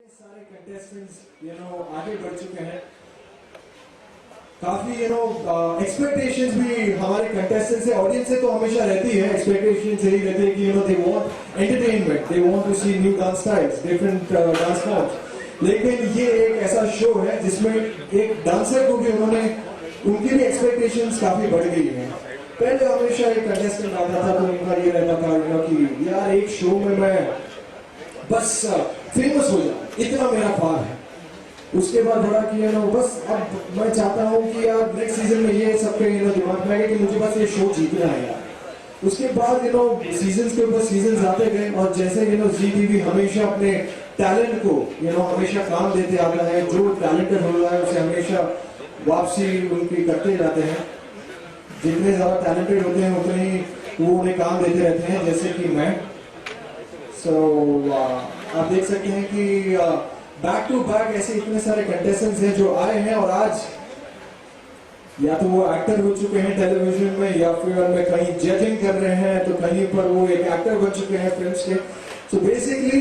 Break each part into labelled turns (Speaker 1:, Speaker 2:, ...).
Speaker 1: सारे कंटेस्टेंट्स आगे बढ़ चुके हैं। काफी एक्सपेक्टेशंस भी हमारे कंटेस्टेंट से, ऑडियंस से तो हमेशा रहती है। एक्सपेक्टेशंस यही रहती है कि they want entertainment, they want to see new dance styles, different dance forms. लेकिन ये एक ऐसा शो है जिसमें एक डांसर को भी उनकी भी एक्सपेक्टेशंस काफी बढ़ गई है। पहले हमेशा एक कंटेस्टेंट आता था तो उनका ये रहता था कि यार एक शो में मैं बस फेमस हो जाए, इतना मेरा ख्वाब है। उसके बाद बड़ा किया बस अब मैं चाहता हूँ कि यार नेक्स्ट सीजन में ये सबके दिमाग में आए कि मुझे बस ये शो जीतना है यार। उसके बाद सीजन्स के ऊपर सीजन्स आते गए और जैसे जी टीवी हमेशा अपने टैलेंट को हमेशा काम देते आता है। जो टैलेंटेड हो रहा है उसे हमेशा वापसी उनकी करते जाते हैं। जितने ज्यादा टैलेंटेड होते हैं उतने ही वो उन्हें काम देते रहते हैं, जैसे कि मैं। आप देख सकते हैं कि बैक टू बैक ऐसे इतने सारे कंटेस्टेंट्स हैं जो आए हैं और आज या तो वो एक्टर हो चुके हैं टेलीविजन में या फिर में कहीं जजिंग कर रहे हैं, तो कहीं पर वो एक एक्टर बन चुके हैं फिल्म्स के। सो बेसिकली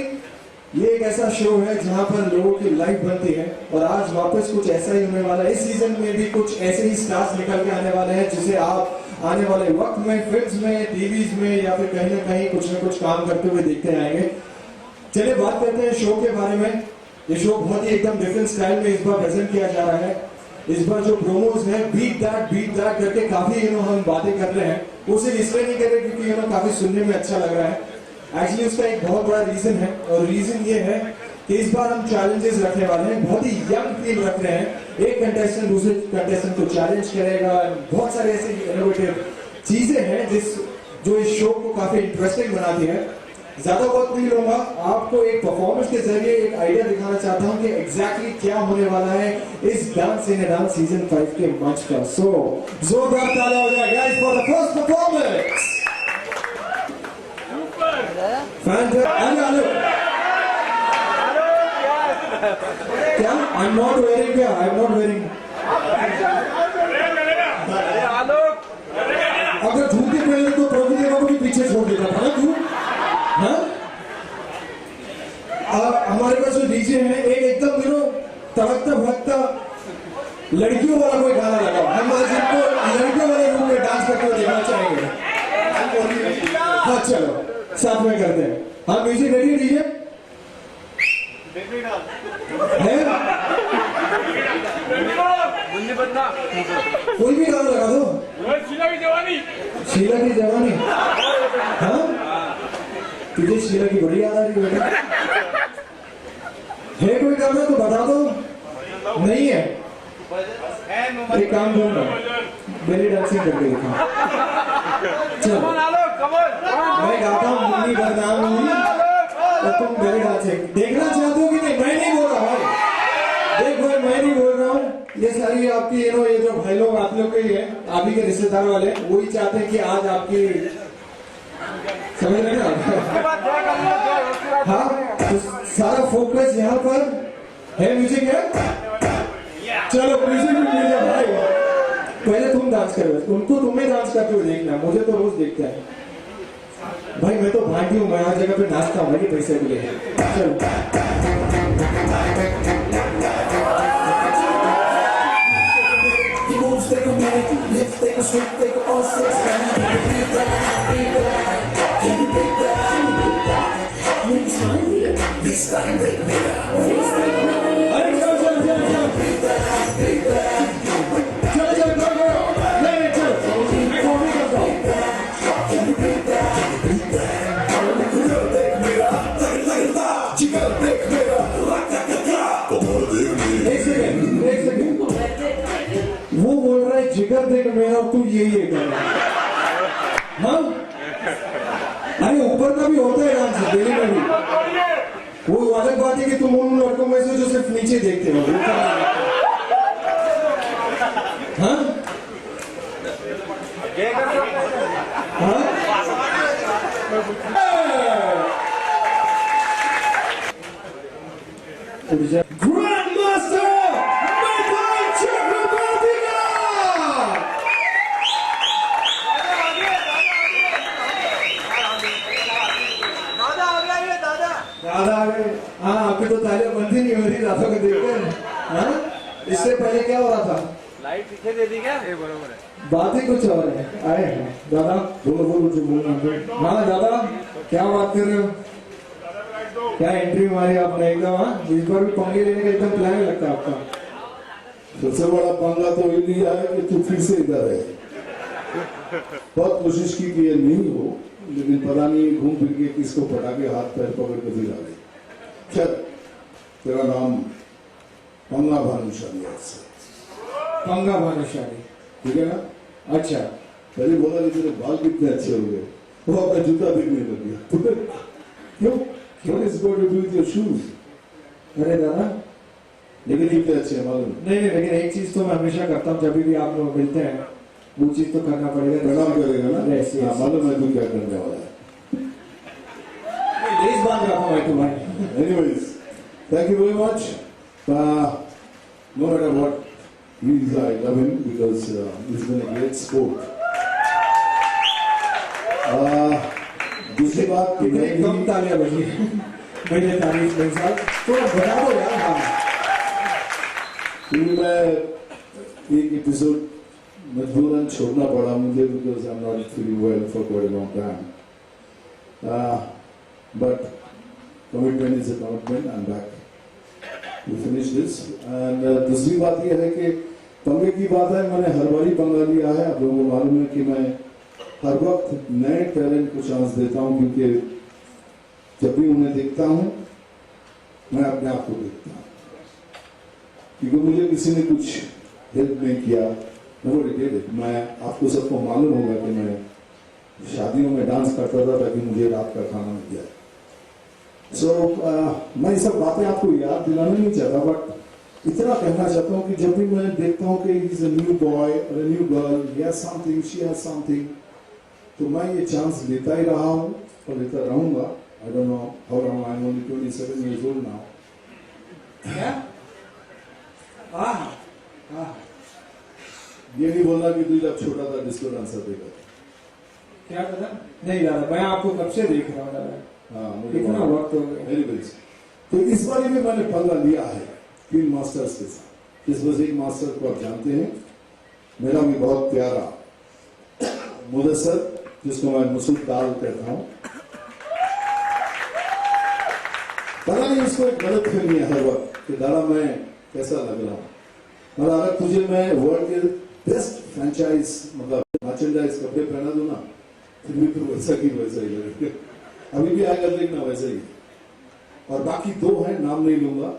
Speaker 1: ये एक ऐसा शो है जहां पर लोगों की लाइफ बनती है और आज वापस कुछ ऐसा ही होने वाला है। इस सीजन में भी कुछ ऐसे ही स्टार्स निकल के आने वाले हैं जिसे आप आने वाले वक्त में फिल्म्स में, टीवीज में या फिर कहीं ना कहीं कुछ ना कुछ काम करते हुए देखते आएंगे। चलिए बात करते हैं शो के बारे में। ये शो बहुत ही एकदम डिफरेंट स्टाइल में इस बार प्रेजेंट किया जा रहा है। इस बार जो प्रोमोज है बीट दैट करके काफी हम बातें कर रहे हैं। वो सिर्फ इसलिए नहीं कर रहे क्योंकि काफी सुनने में अच्छा लग रहा है। एक्चुअली उसका एक बहुत बड़ा रीजन है और रीजन ये है कि इस बार हम चैलेंजेस रखने वाले हैं। बहुत ही यंग टीम रख रहे हैं। एक कंटेस्टेंट दूसरे कंटेस्टेंट को चैलेंज करेगा। बहुत सारे ऐसे इनोवेटिव चीजें हैं जो इस शो को काफी इंटरेस्टिंग बनाती है। ज्यादा वक्त नहीं लूंगा, आपको एक परफॉर्मेंस के जरिए एक आइडिया दिखाना चाहता हूं कि एग्जैक्टली क्या होने वाला है इस डांस इन डांस सीजन 5 के मंच पर। सो जोरदार तालियां हो जाए guys for the first performance. क्या आई एम नॉट वेयरिंग, क्या आई एम नॉट वेयरिंग। अगर झूठ के पहले तो प्रभुदेवा को भी पीछे छोड़ देता था ना तू। हमारे पास जो डीजे है एक एकदम तड़कता भड़कता लड़कियों वाला कोई गाना लगा। हम आज इनको लड़कियों वाले रूम में डांस करते हुए देखना चाहेंगे। हाँ चलो साथ में करते हैं। हाँ म्यूजिक रेडी डीजे है? कोई भी गाना लगा दो। शीला की जवानी। हाँ तुझे शीला की बड़ी याद आ रही है कोई गाना तो बता दो। नहीं है एक काम करूंगा, बेली डांसिंग करके दिखा। चलो मैं गाता हूँ मुन्नी बदनाम हुई और तुम बेली डांसिंग देखना चाहते हो कि नहीं? मैं नहीं बोल रहा भाई, देख भाई मैं नहीं बोल रहा हूँ। ये सारी आपकी ये जो भाई लोग आप लोग के ही है, आप ही के रिश्तेदार वाले, वही चाहते हैं कि आज आपकी समझ रहे ना। हाँ तो सारा फोकस यहाँ पर है। म्यूजिक है, चलो म्यूजिक भी मिल जाए भाई। पहले तुम डांस करो, उनको तुम्हें डांस करते हुए देखना, मुझे तो रोज देखता है भाई। मैं तो भागी हूँ, मैं हर जगह पे नाचता हूँ भाई पैसे के लिए। चलो वो बोल रहा है जिगर देख मेरा, तू यही है कर। हाँ अरे ऊपर का भी होता है डांस दिल्ली में भी। वो अलग बात है कि तुम उन लड़कों में से जो सिर्फ नीचे देखते हो। हाँ ग्रैंड मास्टर दादा आ गए। हाँ आपकी तो तालियां बंद ही नहीं हो रही रातों को देखकर। हाँ? इससे पहले क्या हो रहा था?
Speaker 2: लाइट पीछे दे दी क्या? ये बरोबर है।
Speaker 1: बात ही कुछ और है। आए हैं दादा, बोलो बोलो जो बोलना है। हाँ दादा, क्या बात कर रहे हो? क्या एंट्री मारी आपने एकदम। हाँ, इस बार भी पंगे लेने का एकदम प्लान ही लगता है आपका।
Speaker 3: सबसे बड़ा पंगा तो ये लिया है कि तू फिर से इधर है। बहुत कोशिश की कि ये नहीं हो, लेकिन पता नहीं घूम फिर के किसको पटा के हाथ पैर पकड़ के फिर आ गए। चल, तेरा नाम पंगा भानुशाली है।
Speaker 1: पंगा भानुशाली,
Speaker 3: ठीक है ना?
Speaker 1: अच्छा।
Speaker 3: पहले बोला कि तेरे बाल कितने अच्छे हो गए, वो अपना जूता दिखने लग गया। क्यों? What is going to do with your shoes?
Speaker 1: अरे दादा,
Speaker 3: लेकिन कितने अच्छे हैं मालूम?
Speaker 1: नहीं नहीं, लेकिन एक चीज तो मैं हमेशा करता हूँ, जब भी आप लोग मिलते हैं वो चीज तो करना पड़ेगा।
Speaker 3: प्रणाम करेगा ना?
Speaker 1: Yes, yes.
Speaker 3: हाँ, मालूम है तू क्या करने वाला है।
Speaker 1: लेस बांध रहा था मैं तो भाई।
Speaker 3: Anyways, thank you very much. No matter what he is, I love him because he's been a great sport. दूसरी बात कि मैं
Speaker 1: कम
Speaker 3: भी
Speaker 1: तालियां बजी मेरे तारीफ में साहब, थोड़ा बता दो यार। हाँ,
Speaker 3: फिर मैं एक एपिसोड मजबूरन छोड़ना पड़ा मुझे because I'm not feeling well for quite a long time. But commitment is a commitment. I'm back to finish this. And दूसरी बात यह है कि पंगे की बात है, मैंने हर बारी पंगा लिया है। आप लोगों को मालूम है कि मैं हर वक्त नए टैलेंट को चांस देता हूं, क्योंकि जब भी उन्हें देखता हूं मैं अपने आप को देखता हूं। क्योंकि मुझे किसी ने कुछ हेल्प नहीं किया, मैं आपको सबको मालूम होगा कि मैं शादियों में डांस करता था ताकि मुझे रात का खाना मिल जाए। मैं ये सब बातें आपको याद दिलाना नहीं चाहता, बट इतना कहना चाहता हूँ कि जब भी मैं देखता हूँ कि he's a new boy or a new girl, he has something, she has something, तो मैं ये चांस लेता ही रहा हूँ और लेता रहूंगा। I don't know how long, I'm only 27 years old now.
Speaker 1: क्या?
Speaker 3: ये नहीं बोलना कि तू जब छोटा था डिस्को डांसर देखा।
Speaker 1: क्या दादा? नहीं दादा, मैं आपको कब से देख रहा हूँ दादा।
Speaker 3: हाँ, मुझे
Speaker 1: कितना वक्त हो गया।
Speaker 3: Anyways, तो इस बार भी मैंने पंगा लिया है 3 मास्टर्स के साथ। इस वजह एक मास्टर को आप जानते हैं, मेरा भी बहुत प्यारा मुदस्सर, जिसको मैं मुसूद दाल कहता हूँ। पता नहीं उसको एक गलत फहमी है हर वक्त कि दादा मैं कैसा लग रहा हूँ, और अगर तुझे मैं वर्ल्ड के बेस्ट फ्रेंचाइज मतलब मर्चेंडाइज कपड़े पहना दूं ना, फिर भी तो वैसा की वैसा ही लगेगा। अभी भी आएगा देखना वैसा ही। और बाकी 2 हैं, नाम नहीं लूंगा,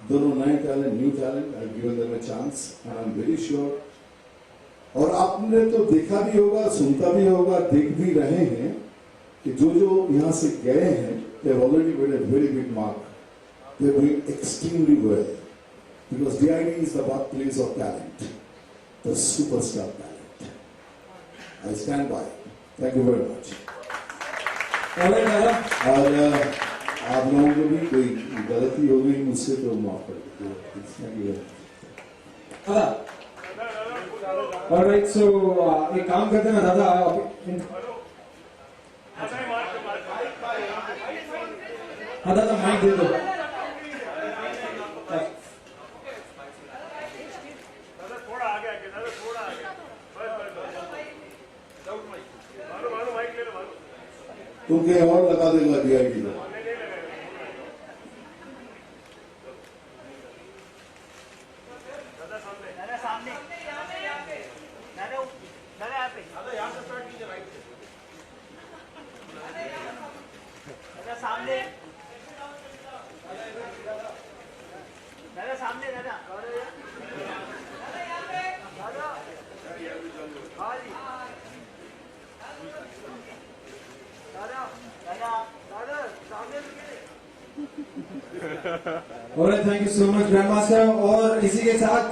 Speaker 3: दोनों नए talent, new talent. I given them a chance and I am very sure. और आपने तो देखा भी होगा, सुनता भी होगा, देख भी रहे हैं कि जो यहाँ से गए हैं, they have already made a very big mark. They are doing extremely well because DID is the birthplace of talent, the superstar talent. I stand by. Thank you very much. और आप लोगों को भी कोई गलती हो गई मुझसे तो माफ कर दीजिए।
Speaker 1: Alright, so एक काम करते हैं ना दादा, हाँ दादा माइक दे दो।
Speaker 2: थोड़ा आगे आगे दादा, थोड़ा आगे, माइक ले लो।
Speaker 3: तुम कहीं और लगा देगा DID को।
Speaker 2: सामने सामने दादा
Speaker 1: Alright, thank you so much Grandmaster। और इसी के साथ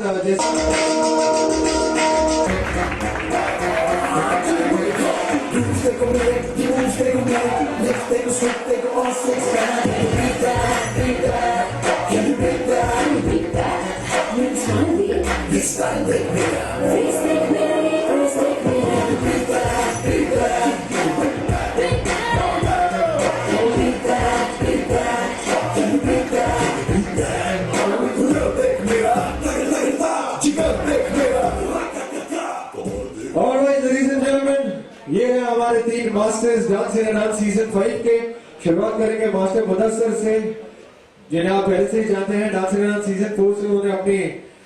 Speaker 4: Big
Speaker 1: मास्टर्स डांस इन डांस सीजन 5 के शुरुआत करेंगे मास्टर मुदस्सर से, जिन्हें आप पहले से ही जानते हैं। डांस इन डांस सीजन 4 से उन्होंने अपनी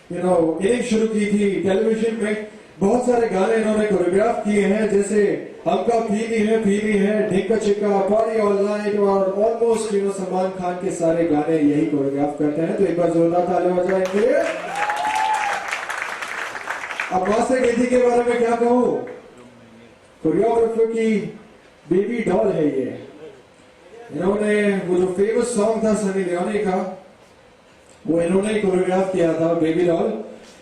Speaker 1: इनिंग शुरू की थी टेलीविजन में। बहुत सारे गाने इन्होंने कोरियोग्राफ किए हैं, जैसे हमका पीनी है, ढिक्का चिक्का, पार्टी ऑल नाइट और ऑलमोस्ट सलमान खान के सारे गाने यही कोरियोग्राफ करते हैं। तो एक बार जोरदार तालियां बजाएंगे। अब मास्टर केटी के बारे में क्या कहूं, कोरियोग्राफर की बेबी डॉल है ये। इन्होंने वो जो फेमस सॉन्ग था सनी लियोनी का, वो इन्होंने कोरियोग्राफ किया था, बेबी डॉल।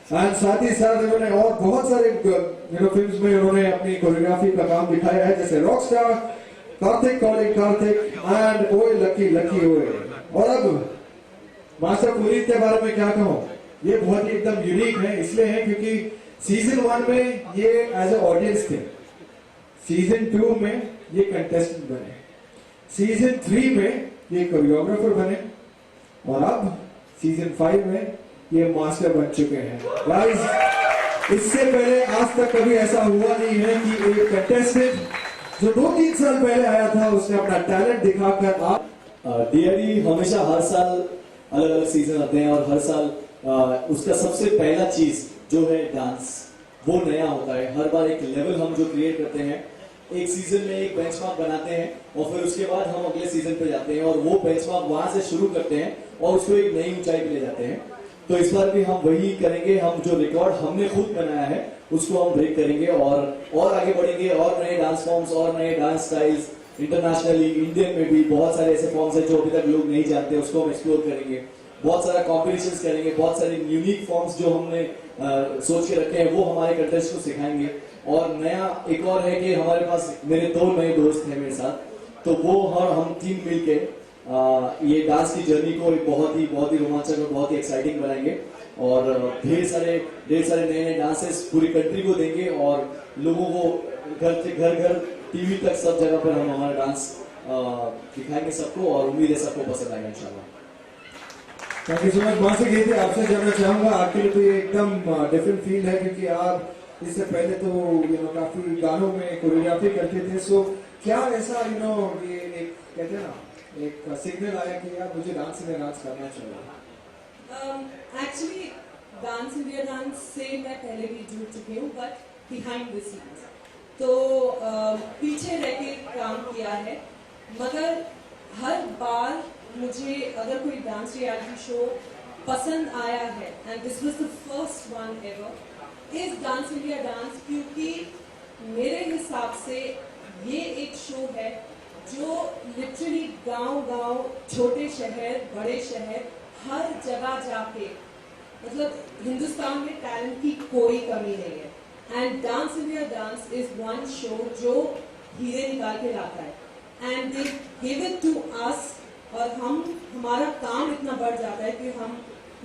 Speaker 1: एंड साथ ही साथ इन्होंने और बहुत सारे फिल्म्स में इन्होंने अपनी कोरियोग्राफी का काम दिखाया है, जैसे Rockstar, Kartik calling Kartik and ओए लकी लकी ओए। और अब मास्टर पुनीत के बारे में क्या कहूं, ये बहुत ही एकदम यूनिक है। इसलिए है क्योंकि सीजन 1 में ये एज ए ऑडियंस थे, सीजन 2 में ये कंटेस्टेंट बने, सीजन 3 में ये कोरियोग्राफर बने, और अब सीजन 5 में ये मास्टर बन चुके हैं। गाइस, इससे पहले आज तक कभी ऐसा हुआ नहीं है कि एक कंटेस्टेंट जो 2-3 साल पहले आया था, उसने अपना टैलेंट दिखाकर आप
Speaker 4: डीआरडी हमेशा हर साल अलग अलग सीजन आते हैं, और हर साल उसका सबसे पहला चीज जो है डांस, वो नया होता है। हर बार एक लेवल हम जो क्रिएट करते हैं, एक सीजन में एक बेंचमार्क बनाते हैं, और फिर उसके बाद हम अगले सीजन पे जाते हैं और वो बेंचमार्क वहां से शुरू करते हैं और उसको एक नई ऊंचाई पे ले जाते हैं। तो इस बार भी हम वही करेंगे। हम जो रिकॉर्ड हमने खुद बनाया है उसको हम ब्रेक करेंगे और आगे बढ़ेंगे, और नए डांस फॉर्म्स और नए डांस स्टाइल्स इंटरनेशनली, इंडियन में भी बहुत सारे ऐसे फॉर्म्स हैं जो अभी तक लोग नहीं जानते, उसको हम एक्सप्लोर करेंगे। बहुत सारा कॉम्पिटिशन्स करेंगे, बहुत सारे यूनिक फॉर्म्स जो हमने सोच के रखे हैं वो हमारे कंटेस्ट को सिखाएंगे। और नया एक और है कि हमारे पास मेरे 2 नए दोस्त हैं मेरे साथ, तो वो हम तीन मिलके ये डांस की जर्नी को एक बहुत ही रोमांचक और बहुत ही एक्साइटिंग बनाएंगे, और ढेर सारे नए नए डांसेस पूरी कंट्री को देंगे, और लोगों को घर से घर टीवी तक सब जगह पर हम हमारा डांस दिखाएंगे सबको, और उम्मीद है सबको पसंद आएगा इंशाल्लाह।
Speaker 1: Thank you so much. Master KT, आपसे जानना चाहूंगा, आपके लिए तो ये एकदम डिफरेंट फील्ड है, क्योंकि आप इससे पहले तो काफी गानों में कोरियोग्राफी करते थे। सो क्या ऐसा ये एक कहते हैं ना, एक सिग्नल आया कि यार मुझे डांस इंडिया डांस करना चाहिए?
Speaker 5: एक्चुअली डांस इंडिया डांस से मैं पहले भी जुड़ चुकी हूँ, बट बिहाइंड द सीन्स, तो पीछे रह के काम किया है। मगर हर बार मुझे अगर कोई डांस रियलिटी शो पसंद आया है, and this was the first one ever, is dance India dance, क्योंकि मेरे हिसाब से ये एक शो है जो लिटरली गांव-गांव, छोटे शहर, बड़े शहर, हर जगह जाके, मतलब हिंदुस्तान में टैलेंट की कोई कमी नहीं है। And Dance India Dance is one show जो हीरे निकाल के लाता है, and they give it to us, और हमारा काम इतना बढ़ जाता है कि हम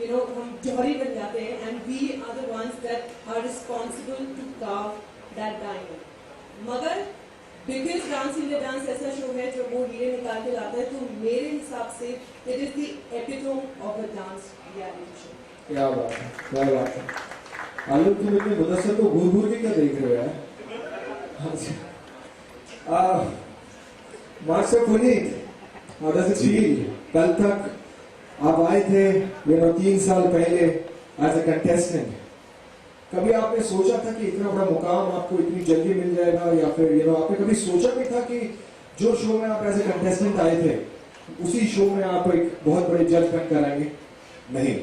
Speaker 5: हम जौहरी बन जाते हैं, and we are the ones that are responsible to carve that diamond. मगर बिकॉज डांस इंडिया डांस ऐसा शो है जो वो हीरे निकाल के लाता है, तो मेरे हिसाब से it is the epitome of a dance reality show.
Speaker 1: क्या बात है, क्या बात है। आलोक, तुम इतने मुदस्सर को घूर के क्या देख रहे हो यार? मास्टर पुनीत, कल तक आप आए थे 3 साल पहले एज ए कंटेस्टेंट, कभी आपने सोचा था कि इतना बड़ा मुकाम आपको इतनी जल्दी मिल जाएगा, या फिर आपने कभी सोचा भी था कि जो शो में आप एज ए कंटेस्टेंट आए थे उसी शो में आप एक बहुत बड़े जज बनकर आएंगे?
Speaker 3: नहीं,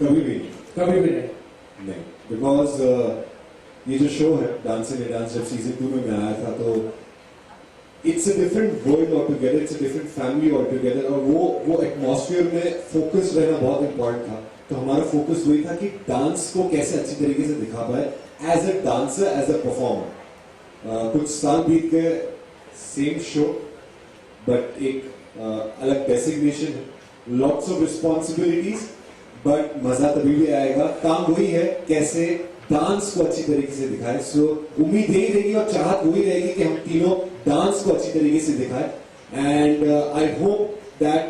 Speaker 3: कभी भी नहीं, बिकॉज ये जो शो है डांस इंडिया डांस, जब सीजन 2 में मैं आया था, तो it's a different world all together, it's a different family all together, और वो एटमॉस्फेयर में फोकस रहना बहुत इंपॉर्टेंट था। तो हमारा फोकस वही था कि डांस को कैसे अच्छी तरीके से दिखा पाए as a dancer, as a performer. कुछ साल बीत गए, सेम शो, बट एक अलग डेसिग्नेशन है, लॉट्स ऑफ रिस्पॉन्सिबिलिटीज, बट मजा तभी भी आएगा। काम वही है, कैसे डांस को अच्छी तरीके से दिखाए। सो उम्मीद यही रहेगी और चाहत वही रहेगी कि हम तीनों डांस को अच्छी तरीके से दिखाए, एंड आई होप दैट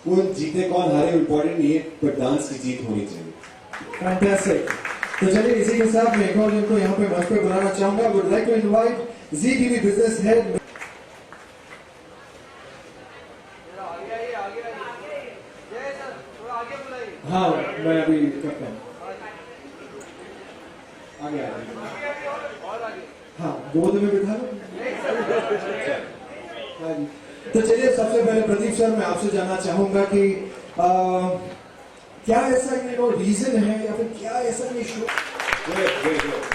Speaker 3: कौन जीते कौन हारे इंपॉर्टेंट नहीं है, पर डांस की जीत होनी चाहिए।
Speaker 1: फैंटास्टिक। तो चलिए इसी के साथ मैं एक और जिनको यहाँ पे मंच पे बुलाना चाहूंगा, would like to invite Zee TV business head.
Speaker 2: आगे आइए, आगे आइए। जय सर, थोड़ा आगे बुलाइए।
Speaker 1: हाँ मैं अभी करता हूँ, आगे आ रहा
Speaker 2: और आगे।
Speaker 1: हाँ गोद में बिठा लो। हाँ जी। तो चलिए सबसे पहले प्रदीप सर मैं आपसे जानना चाहूंगा कि क्या ऐसा रीजन है या फिर क्या ऐसा ये शो।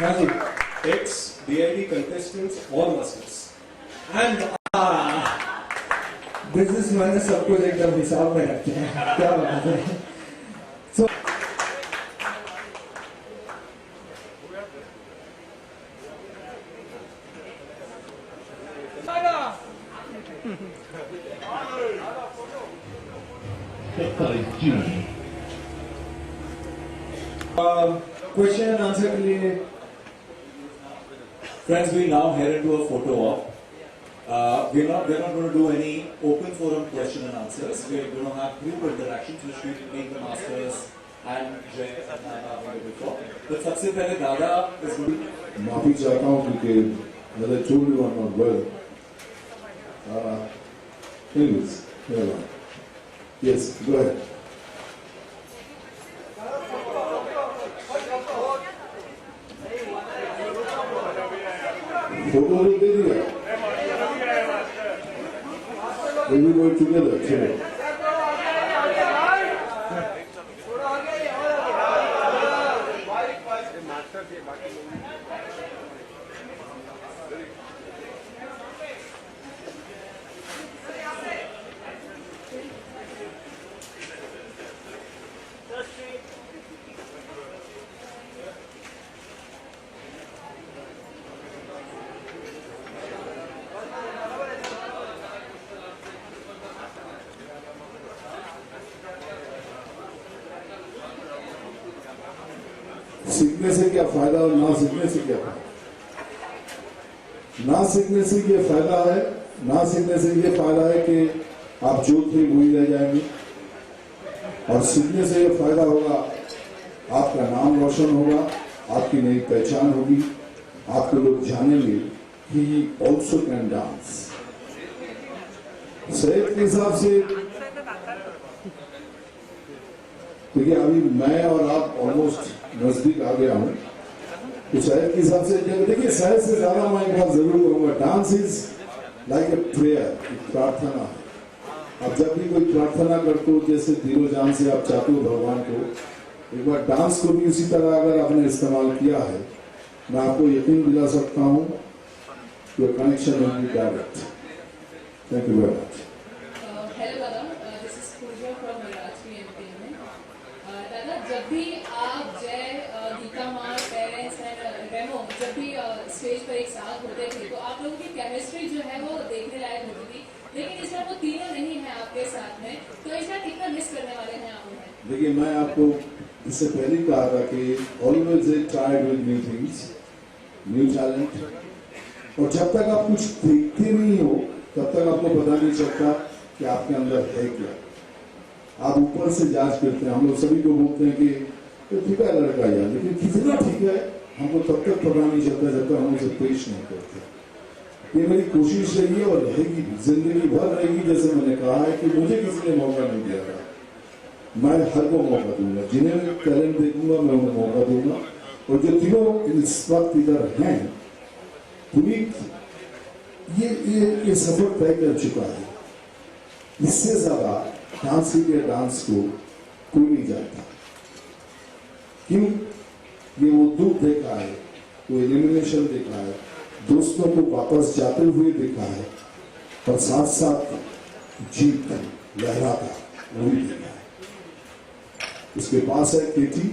Speaker 1: हाँ जी।
Speaker 3: Ex DID contestants or muscles.
Speaker 1: And business man सब कुछ एकदम हिसाब में रखते हैं, क्या बात है। So, क्वेश्चन एंड आंसर के लिए
Speaker 4: Friends, we now head into a photo op. We're not going to do any open forum question and answers. We're going to have group interactions which we make the masters and Jay and Nana available for. But सबसे पहले दादा is going to
Speaker 3: माफी चाहता हूँ क्योंकि as I told you I'm not well. Anyways, never mind. Yes, go ahead. Photo दे दिया। We will go together. चलो। सीखने से क्या फायदा और ना सीखने से क्या फायदा। ना सीखने से ये फायदा है, ना सीखने से ये फायदा है कि आप जो थे वही रह जाएंगे, और सीखने से ये फायदा होगा आपका नाम रोशन होगा, आपकी नई पहचान होगी, आपको लोग जानेंगे कि ऑल्सो कैन डांस। सेहत के हिसाब से देखिए अभी मैं और आप ऑलमोस्ट नजदीक आ गया हूं, तो शायद के हिसाब से देखिए शायद से ज्यादा मैं एक बात जरूर कहूंगा, dance is like a prayer, प्रार्थना। अब जब भी कोई प्रार्थना करते हो जैसे दिलो जान से आप चाहते हो भगवान को, एक बार डांस को भी उसी तरह अगर आपने इस्तेमाल किया है, मैं आपको यकीन दिला सकता हूं your connection will be direct. Thank you very much.
Speaker 5: Hello दादा, this is Puja from Rajvi entertainment. दादा, जब भी आप जय, गीता माँ, पेरेंट्स एंड रेमो जब भी स्टेज पर एक साथ होते थे तो आप लोगों की केमिस्ट्री जो है वो देखने लायक होती थी, लेकिन इस बार वो तीनों नहीं है आपके साथ में, तो इस बार कितना मिस करने वाले हैं आप उन्हें?
Speaker 3: देखिए मैं आपको इससे पहले ही कहा था कि always try with new things, new talent, और जब तक आप कुछ देखते नहीं हो तब तक आपको पता नहीं चलता कि आपके अंदर है क्या। आप ऊपर से जांच करते हैं, हम लोग सभी को बोलते हैं कि तो ठीक है लड़का यार, लेकिन कितना ठीक है हमको तब तक पता नहीं चलता जब तक हम उसे पेश नहीं करते। ये मेरी कोशिश रही है और रहेगी, जिंदगी भर रहेगी। जैसे मैंने कहा है कि मुझे किसी ने मौका नहीं दिया था, मैं हर को मौका दूंगा, जिन्हें मैं टैलेंट देखूंगा मैं उन्हें मौका दूंगा। और जो तीनों इस वक्त इधर हैं, पुनीत ये सफर तय कर चुका है, इससे ज्यादा डांस इंडिया डांस को कोई नहीं जानता। क्यों? ये वो दुख देखा है, वो एलिमिनेशन देखा है, दोस्तों को वापस जाते हुए देखा है, और साथ साथ जीत लहराता वो भी देखा है। उसके पास है केटी,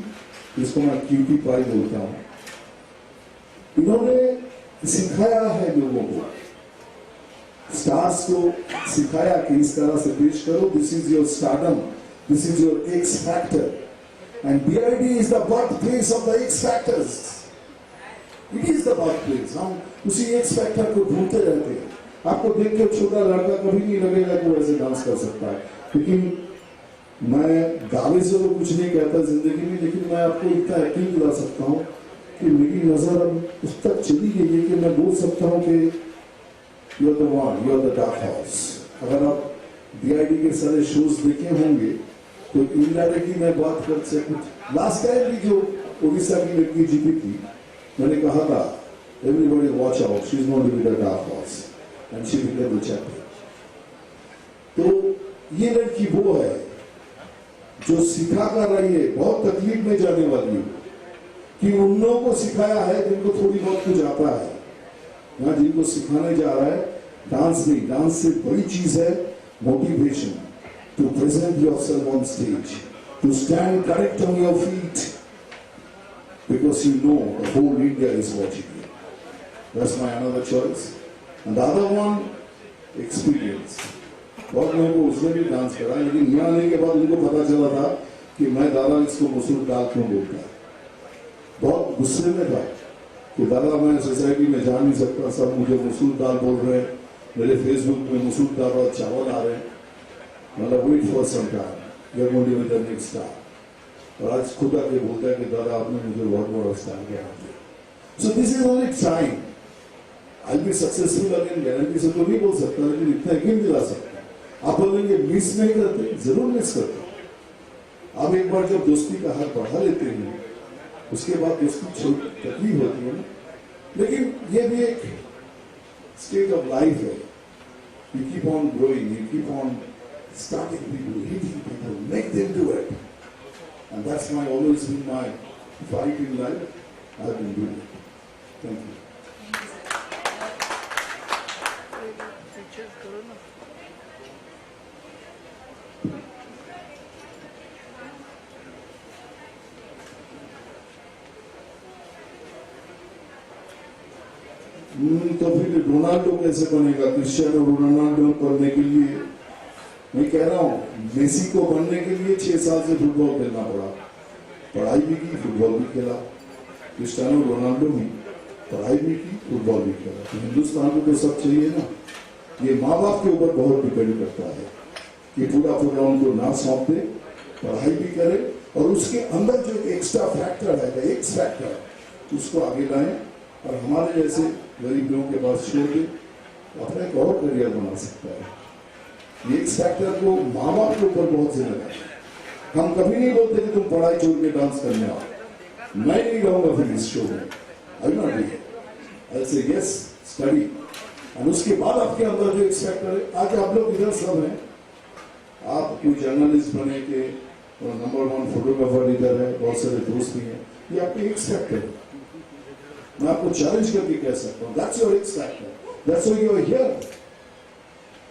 Speaker 3: जिसको मैं क्यूटी पाई बोलता हूं। इन्होंने सिखाया है लोगों को, स्टार्स को सिखाया कि इस तरह से पेश करो, this is your stardom, this is your X factor, and BID is the birth place of the x factors. It is the birth place. हम उसी एक्स फैक्टर को ढूंढते रहते हैं। आपको देख के छोटा लड़का कभी नहीं लगेगा कि वो ऐसे डांस कर सकता है, लेकिन मैं दावे से तो कुछ नहीं कहता जिंदगी में, लेकिन मैं आपको इतना यकीन दिला सकता हूं कि मेरी नजर अब उस तक चली गई है कि मैं बोल सकता हूँ कि you are the one, you are the dark house. अगर आप DID के सारे शोज देखे होंगे तो इनडायरेक्टली मैं बात कर सकूँ। लास्ट टाइम भी जो उड़ीसा की लड़की जीती थी, मैंने कहा था everybody watch out, she is going to be the dark house and she became the champion. तो ये लड़की वो है जो सिखा कर रही है, बहुत तकलीफ में जाने वाली है, कि उन लोगों को सिखाया है जिनको थोड़ी बहुत कुछ आता है, यहाँ जिनको सिखाने जा रहा है डांस नहीं, डांस से बड़ी चीज है motivation, to present yourself on stage, to stand correct on your feet, because you know the whole India is watching you. That's my another choice. And the other one, experience. बहुत लोगों को उसने भी dance करा, लेकिन यहाँ आने के बाद उनको पता चला था कि मैं दादा इसको मसूर दाल क्यों बोलता है। बहुत गुस्से में था कि दादा मैं सोसाइटी में जा नहीं सकता, सब मुझे मसूर दाल बोल रहे हैं, मेरे फेसबुक में मसूर दाल और चावल आ रहे हैं, मतलब wait for some time, you are going to be the next star. और आज खुद आके बोलता है कि दादा आपने मुझे बहुत बड़ा स्टार किया। So this is only time, I be successful again guarantee से तो नहीं बोल सकता, लेकिन इतना यकीन दिला सकता। आप बोलेंगे मिस नहीं करते, जरूर मिस करते। आप एक बार जब दोस्ती का हाथ बढ़ा लेते हैं, उसके बाद दोस्ती छोटी तकलीफ होती है ना, लेकिन ये भी एक स्टेट ऑफ लाइफ है। You keep on growing, you keep on starting people, hitting people, make them do it, and that's my always been my fight in life. I have been doing it. Thank you. तो फिर Ronaldo कैसे बनेगा? Cristiano Ronaldo करने के लिए मैं कह रहा हूँ, मेसी को बनने के लिए 6 साल से फुटबॉल खेलना पड़ा, पढ़ाई भी की, फुटबॉल भी खेला। क्रिस्टियानो रोनाल्डो भी पढ़ाई भी की, फुटबॉल भी खेला। तो हिंदुस्तान को तो सब चाहिए ना। ये माँ बाप के ऊपर बहुत डिपेंड करता है कि पूरा पूरा उनको ना सौंप दे, पढ़ाई भी करे, और उसके अंदर जो एक्स्ट्रा फैक्टर है, एक्स फैक्टर, उसको आगे लाएं, और हमारे जैसे गरीब लोगों के पास छोड़ दे, अपना एक और करियर बना सकता है। ये एक्स फैक्टर को माँ बाप के ऊपर बहुत जिम्मेदार है। हम कभी नहीं बोलते कि तुम पढ़ाई छोड़ के डांस करने आओ, मैं नहीं रहूंगा फिर इस शो में, आई नॉट बी, आई से यस स्टडी, और उसके बाद आपके अंदर जो एक्स फैक्टर है, आज आप लोग इधर सब हैं, आप कोई जर्नलिस्ट बने के नंबर 1 फोटोग्राफर इधर है, बहुत सारे दोस्त भी हैं, ये आपके एक्स फैक्टर है। मैं आपको चैलेंज करके कह सकता हूँ, that's your X factor, that's why you are here.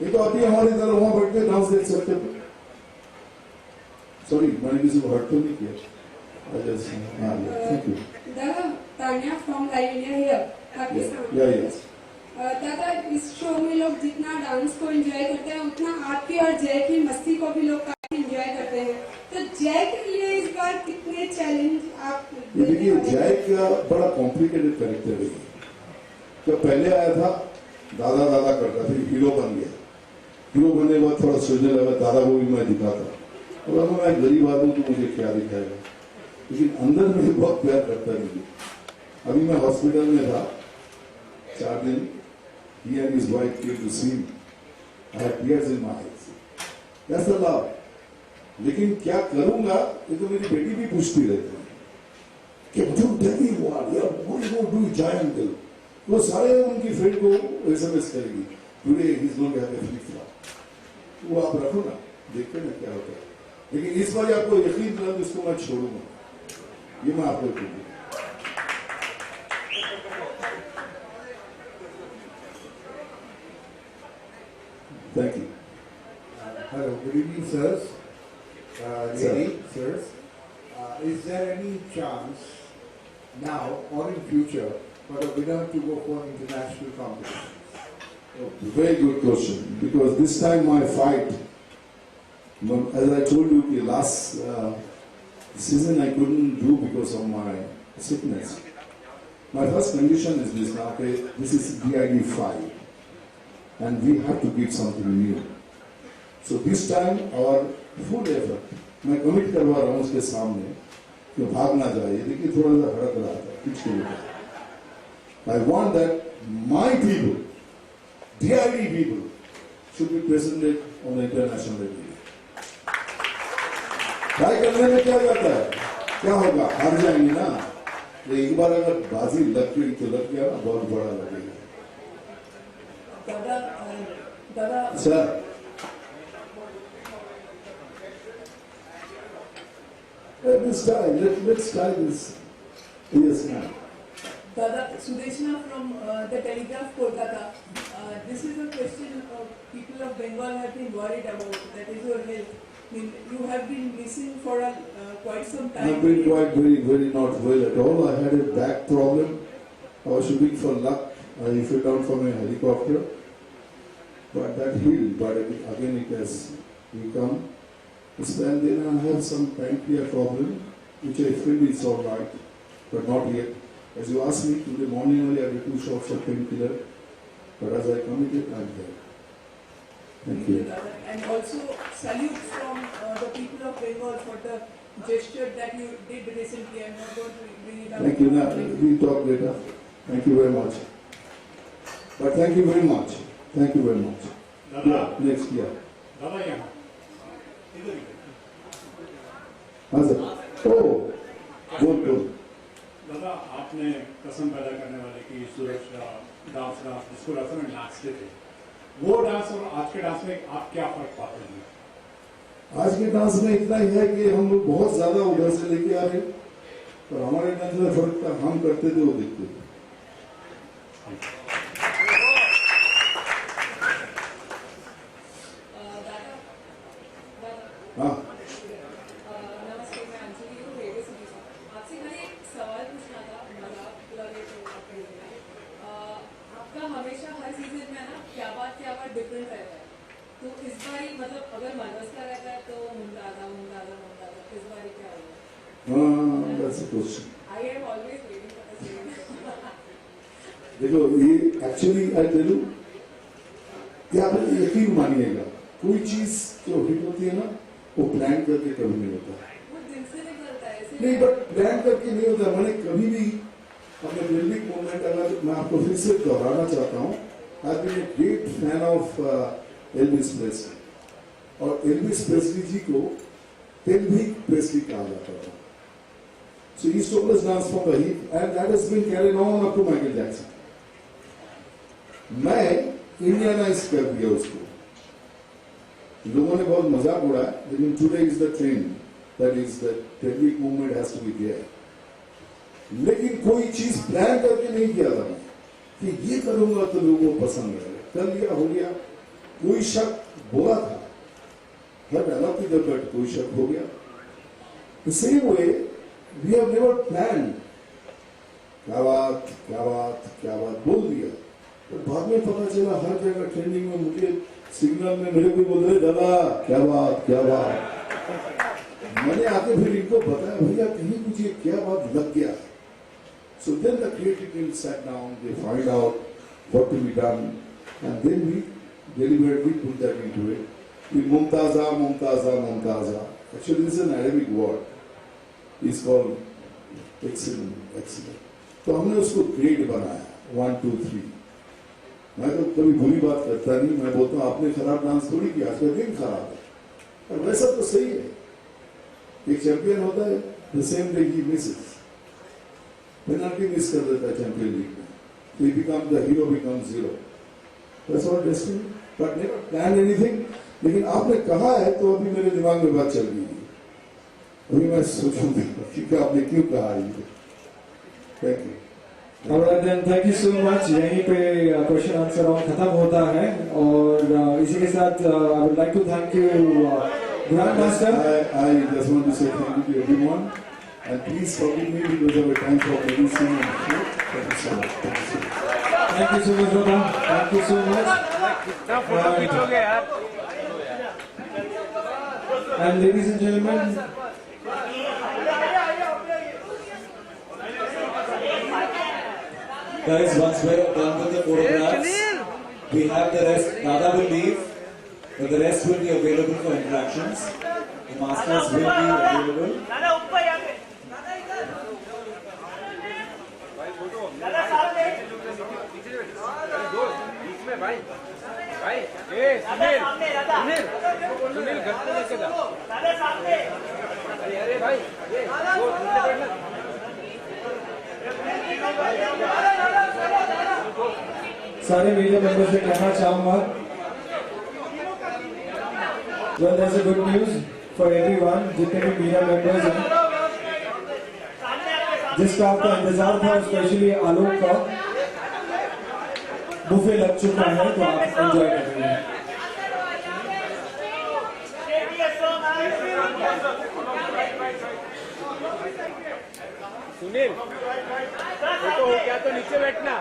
Speaker 3: ये तो अभी हमारी तरह वहां बैठ के डांस देख सकते थे। सॉरी, मैंने किसी को हर्ट तो नहीं किया। Thank you.
Speaker 6: दादा, Tanya from live India here, Pakistan.
Speaker 3: Yes.
Speaker 6: दादा, इस शो में लोग जितना डांस को एंजॉय करते हैं, उतना आपकी और जय की मस्ती को भी लोग काफी एंजॉय करते हैं। तो जय के लिए इस बार कितने चैलेंज आप?
Speaker 3: ये देखिए, जय का बड़ा कॉम्प्लिकेटेड कैरेक्टर है। जब पहले आया था, दादा दादा करता, फिर हीरो बन गया। हीरो बनने के बाद थोड़ा सोचने लगा, दादा को भी मैं दिखाता, और मैं गरीब आदमी तो मुझे क्या दिखाएगा, लेकिन अंदर में बहुत प्यार करता नहीं। अभी मैं हॉस्पिटल में था 4 दिन, he and his wife came to see me. I had tears in my eyes. That's the love. लेकिन क्या करूंगा, ये तो मेरी बेटी भी पूछती रहती है कि तुम टेली हुआ यार, वो डू जायंट दिल, वो सारे उनकी फ्रेंड को एसएमएस करेगी, today he is going to have a flip flop. वो आप रखो ना, देखते ना क्या होता है। लेकिन इस बार आपको यकीन दिला, इसको मैं छोड़ूंगा, ये मैं आपको कहूंगा। Thank you.
Speaker 7: Hello, good evening, sirs. Sirs. Is there any chance now or in future for a winner to go for international competitions?
Speaker 3: Oh, very good question. Because this time my fight, as I told you, the last season I couldn't do because of my sickness. My first condition is this now, okay, this is DID 5. And we have to give something new. So this time our full effort, मैं commit करवा रहा हूँ उसके सामने कि भाग ना जाए। देखिए थोड़ा सा हड़क रहा था, कुछ नहीं होता। I want that my people, DID people, should be presented on the international level. Try करने में क्या जाता है, क्या होगा, हार जाएंगे ना। एक बार अगर बाजी लग गई तो लग गया ना, बहुत बड़ा लगेगा।
Speaker 8: दादा
Speaker 3: sir let's try this. Yes, ma'am.
Speaker 8: Dada, Sudeshna from the Telegraph, Kolkata. This is a question people of Bengal have been worried about. That is your health. I mean, you have been missing for quite some time.
Speaker 3: I've been quite very not well at all. I had a back problem. I was shooting for luck. I fell down from a helicopter. But that healed. But again it has become. And then I have some pancreas problem, which I feel is all right, but not yet. As you asked me, today morning only I had 2 shots of painkiller. But as I committed, I'm there. Thank you.
Speaker 8: And also salute from the people of Bengal for the gesture that you did recently. I'm not going to bring it up.
Speaker 3: Thank you. Now, we'll talk later. Thank you very much. But thank you very much. Thank you very much. Yeah, next year.
Speaker 9: दादा यहाँ इधर
Speaker 3: हाँ sir. ओह, बोल।
Speaker 9: दादा आपने कसम पैदा करने वाले की सुरक्षा डांस जिसको डांस में नाचते थे, वो डांस और आज के डांस में आप क्या फर्क पाते हैं?
Speaker 3: आज के डांस में इतना ही है कि हम लोग बहुत ज्यादा उधर से लेके आ रहे हैं, और हमारे डांस में फर्क था, हम करते थे वो देखते थे। हाँ
Speaker 5: नमस्ते, मैं अंजलि हूँ, रेडियो सिटी से। आपसे मैंने एक सवाल पूछना था, मजाक लगे तो आप कह देना। आपका हमेशा हर सीजन में ना क्या बात डिफरेंट रहता है, तो इस बारी मतलब अगर मनोज का रहता है तो मुमताज़ा, इस बारी क्या होगा?
Speaker 3: that's a question.
Speaker 5: I am always waiting for the same.
Speaker 3: देखो ये एक्चुअली आई टेल यू, क्या आप यकीन मानिएगा, कोई चीज जो हिट होती है ना, वो प्लान करके कभी नहीं होता।
Speaker 5: वो दिल से निकलता है ऐसे।
Speaker 3: नहीं, बट प्लान करके नहीं होता। मैंने कभी भी अपने बिल्डिंग मूवमेंट, अगर मैं आपको फिर से दोहराना चाहता हूँ, I have been a great fan of Elvis Presley, और एल्विस प्रेस्ली जी को पेल्विक प्रेस्ली कहा जाता था। So he used to always dance from the hip, and that has been carried on up to Michael Jackson. मैं Indianize कर दिया उसको, लोगों ने बहुत मजाक उड़ाया, लेकिन today is the trend that is the pelvic movement has to be there. लेकिन कोई चीज प्लान करके नहीं किया था मैं कि ये करूंगा तो लोगों को पसंद आएगा, कर लिया, हो गया। कोई शक बोला था, हर डायलॉग की जब कोई शक हो गया। The same way we have never planned, क्या बात बोल दिया, तो बाद में पता चला हर जगह ट्रेंडिंग में, मुझे सिग्नल में मेरे को बोल रहे दादा क्या बात। मैंने आके फिर इनको बताया, भैया कहीं कुछ ये क्या बात लग गया। So then the creative team sat down, they find out what to be done, and then we deliberately put that into it. Mumtaza. Actually, this is an Arabic word. It's called excellent. तो हमने उसको grade बनाया, 1, 2, 3। मैं तो कभी बुरी बात करता नहीं, मैं बोलता हूँ आपने खराब डांस थोड़ी किया, आज का दिन खराब है, और वैसा तो सही है। एक चैंपियन होता है, the same day he misses, penalty miss कर देता है चैंपियन लीग में, तो he become the hero, become zero. That's our destiny, but never plan anything. लेकिन आपने कहा है तो अभी मेरे दिमाग में बात चल गई है, अभी मैं सोचूंगा कि आपने क्यों कहा ये। Thank you.
Speaker 1: Alright then, thank you so much. यहीं पे क्वेश्चन आंसर राउंड खत्म होता है, और इसी के साथ I would like to thank you, Grandmaster.
Speaker 3: I just want to say thank you to everyone, and please forgive me because of the time for medicine and food. Thank you so much.
Speaker 1: Thank you so much, brother. Thank you so much.
Speaker 2: ना photo खींचोगे यार?
Speaker 1: And ladies and gentlemen,
Speaker 4: Guys, once we're done with the photographs, we have the rest. Dada will leave, but the rest will be available for interactions. The masters will be available.
Speaker 2: बीच में भाई भाई ए सुनील सुनील सुनील घर पे लेके जा अरे भाई ये वो नीचे बैठना
Speaker 1: सारे मीडिया मेंबर्स से कहना चाहूंगा well there's a good news for everyone जितने भी मीडिया मेंबर्स हैं जिसका आपका इंतजार था स्पेशली आलोक का बुफे लग चुका है तो आप एंजॉय करेंगे
Speaker 2: सुनील तो क्या तो नीचे बैठना